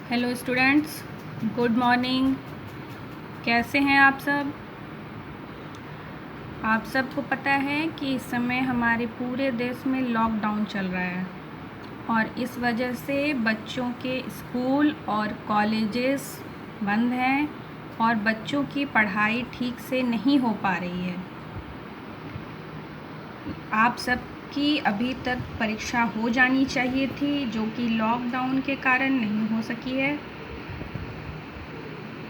Hello students, good morning. कैसे हैं आप सब? आप सबको पता है कि इस समय हमारे पूरे देश में लॉकडाउन चल रहा है और इस वजह से बच्चों के स्कूल और कॉलेजेस बंद हैं और बच्चों की पढ़ाई ठीक से नहीं हो पा रही है। आप सबकी अभी तक परीक्षा हो जानी चाहिए थी, जो कि लॉकडाउन के कारण नहीं हो सकी है।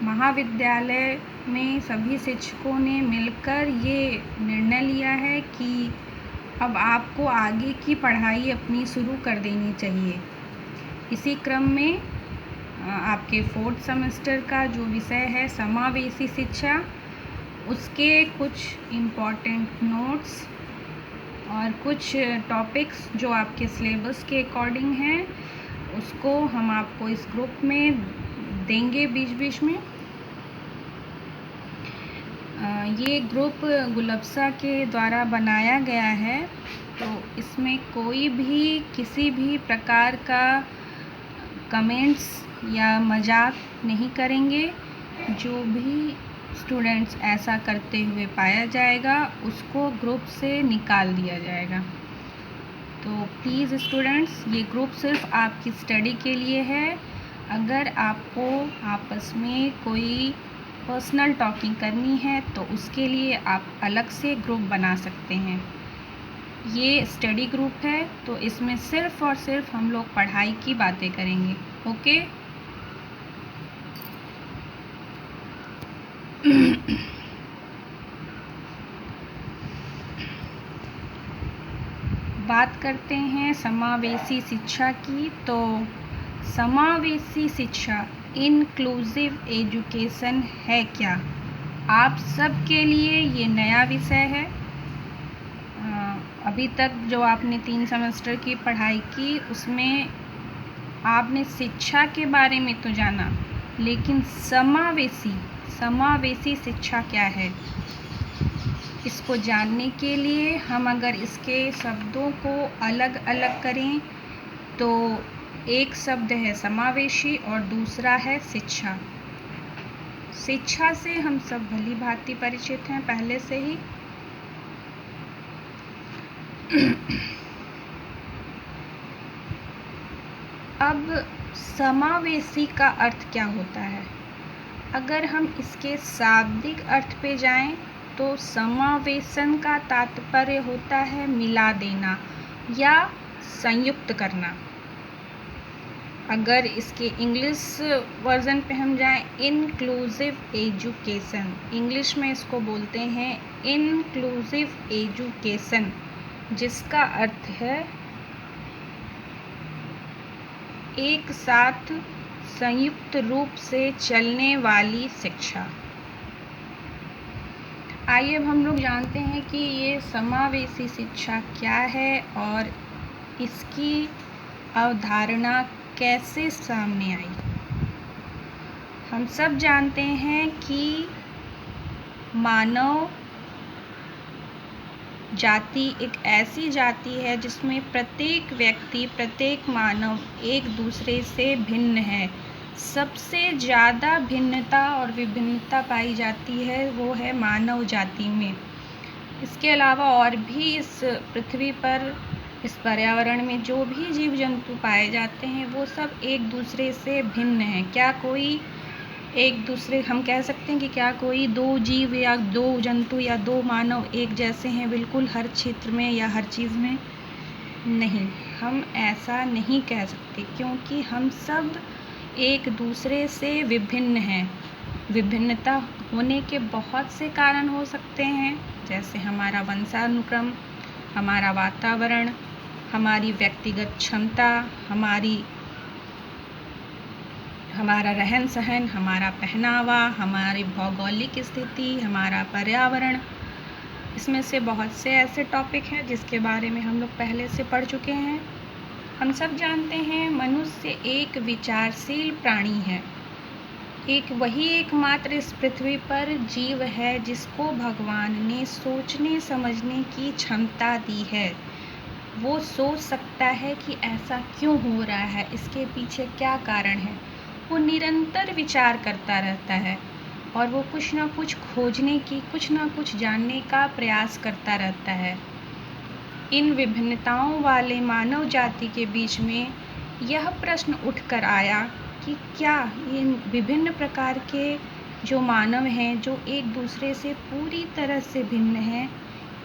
महाविद्यालय में सभी शिक्षकों ने मिलकर ये निर्णय लिया है कि अब आपको आगे की पढ़ाई अपनी शुरू कर देनी चाहिए। इसी क्रम में आपके 4th सेमेस्टर का जो विषय है समावेशी शिक्षा, उसके कुछ इम्पॉर्टेंट नोट्स और कुछ टॉपिक्स जो आपके सिलेबस के अकॉर्डिंग हैं, उसको हम आपको इस ग्रुप में देंगे बीच बीच में। ये ग्रुप गुलबसा के द्वारा बनाया गया है, तो इसमें कोई भी किसी भी प्रकार का कमेंट्स या मजाक नहीं करेंगे। जो भी स्टूडेंट्स ऐसा करते हुए पाया जाएगा उसको ग्रुप से निकाल दिया जाएगा। तो प्लीज़ स्टूडेंट्स, ये ग्रुप सिर्फ आपकी स्टडी के लिए है। अगर आपको आपस में कोई पर्सनल टॉकिंग करनी है तो उसके लिए आप अलग से ग्रुप बना सकते हैं। ये स्टडी ग्रुप है, तो इसमें सिर्फ और सिर्फ हम लोग पढ़ाई की बातें करेंगे। ओके? बात करते हैं समावेशी शिक्षा की। तो समावेशी शिक्षा, इंक्लूसिव एजुकेशन है क्या? आप सब के लिए ये नया विषय है। अभी तक जो आपने 3 सेमेस्टर की पढ़ाई की उसमें आपने शिक्षा के बारे में तो जाना, लेकिन समावेशी शिक्षा क्या है, इसको जानने के लिए हम अगर इसके शब्दों को अलग अलग करें तो एक शब्द है समावेशी और दूसरा है शिक्षा। शिक्षा से हम सब भली भांति परिचित हैं पहले से ही। अब समावेशी का अर्थ क्या होता है? अगर हम इसके शाब्दिक अर्थ पे जाएं तो समावेशन का तात्पर्य होता है मिला देना या संयुक्त करना। अगर इसके इंग्लिश वर्जन पे हम जाएं, इंक्लूसिव एजुकेशन, इंग्लिश में इसको बोलते हैं इंक्लूसिव एजुकेशन, जिसका अर्थ है एक साथ संयुक्त रूप से चलने वाली शिक्षा। आइए अब हम लोग जानते हैं कि ये समावेशी शिक्षा क्या है और इसकी अवधारणा कैसे सामने आई। हम सब जानते हैं कि मानव जाति एक ऐसी जाति है जिसमें प्रत्येक व्यक्ति, प्रत्येक मानव एक दूसरे से भिन्न है। सबसे ज़्यादा भिन्नता और विभिन्नता पाई जाती है वो है मानव जाति में। इसके अलावा और भी इस पृथ्वी पर, इस पर्यावरण में जो भी जीव जंतु पाए जाते हैं वो सब एक दूसरे से भिन्न हैं। क्या कोई एक दूसरे, हम कह सकते हैं कि क्या कोई दो जीव या दो जंतु या दो मानव एक जैसे हैं बिल्कुल हर क्षेत्र में या हर चीज़ में? नहीं, हम ऐसा नहीं कह सकते, क्योंकि हम सब एक दूसरे से विभिन्न हैं। विभिन्नता होने के बहुत से कारण हो सकते हैं, जैसे हमारा वंशानुक्रम, हमारा वातावरण, हमारी व्यक्तिगत क्षमता, हमारा रहन सहन, हमारा पहनावा, हमारी भौगोलिक स्थिति, हमारा पर्यावरण। इसमें से बहुत से ऐसे टॉपिक हैं जिसके बारे में हम लोग पहले से पढ़ चुके हैं। हम सब जानते हैं मनुष्य एक विचारशील प्राणी है। वही एकमात्र इस पृथ्वी पर जीव है जिसको भगवान ने सोचने समझने की क्षमता दी है। वो सोच सकता है कि ऐसा क्यों हो रहा है, इसके पीछे क्या कारण है। वो निरंतर विचार करता रहता है और वो कुछ ना कुछ खोजने की, कुछ ना कुछ जानने का प्रयास करता रहता है। इन विभिन्नताओं वाले मानव जाति के बीच में यह प्रश्न उठकर आया कि क्या इन विभिन्न प्रकार के जो मानव हैं, जो एक दूसरे से पूरी तरह से भिन्न हैं,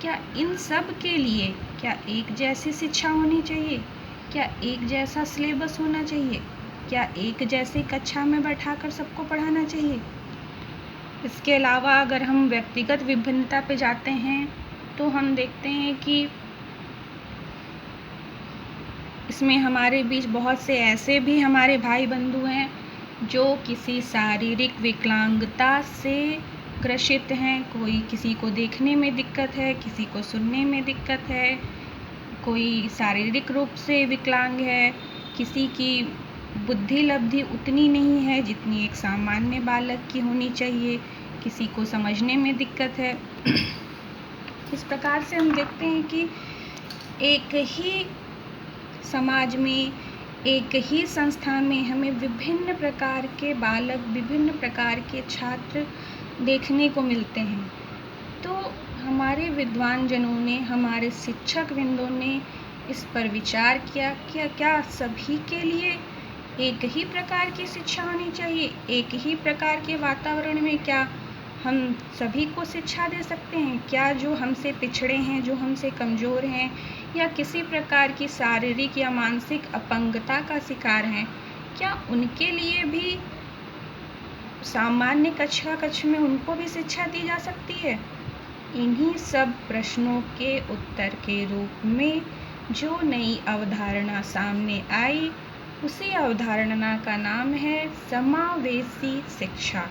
क्या इन सब के लिए क्या एक जैसी शिक्षा होनी चाहिए? क्या एक जैसा सिलेबस होना चाहिए? क्या एक जैसे कक्षा में बैठाकर सबको पढ़ाना चाहिए? इसके अलावा अगर हम व्यक्तिगत विभिन्नता पे जाते हैं तो हम देखते हैं कि इसमें हमारे बीच बहुत से ऐसे भी हमारे भाई बंधु हैं जो किसी शारीरिक विकलांगता से ग्रसित हैं। कोई किसी को देखने में दिक्कत है, किसी को सुनने में दिक्कत है, कोई शारीरिक रूप से विकलांग है, किसी की बुद्धि लब्धि उतनी नहीं है जितनी एक सामान्य बालक की होनी चाहिए, किसी को समझने में दिक्कत है। इस प्रकार से हम देखते हैं कि एक ही समाज में, एक ही संस्था में हमें विभिन्न प्रकार के बालक, विभिन्न प्रकार के छात्र देखने को मिलते हैं। तो हमारे विद्वान जनों ने, हमारे शिक्षक वृंदों ने इस पर विचार किया कि क्या सभी के लिए एक ही प्रकार की शिक्षा होनी चाहिए? एक ही प्रकार के वातावरण में क्या हम सभी को शिक्षा दे सकते हैं? क्या जो हमसे पिछड़े हैं, जो हमसे कमज़ोर हैं या किसी प्रकार की शारीरिक या मानसिक अपंगता का शिकार हैं, क्या उनके लिए भी सामान्य कक्षा में उनको भी शिक्षा दी जा सकती है? इन्हीं सब प्रश्नों के उत्तर के रूप में जो नई अवधारणा सामने आई, उसी अवधारणा का नाम है समावेशी शिक्षा।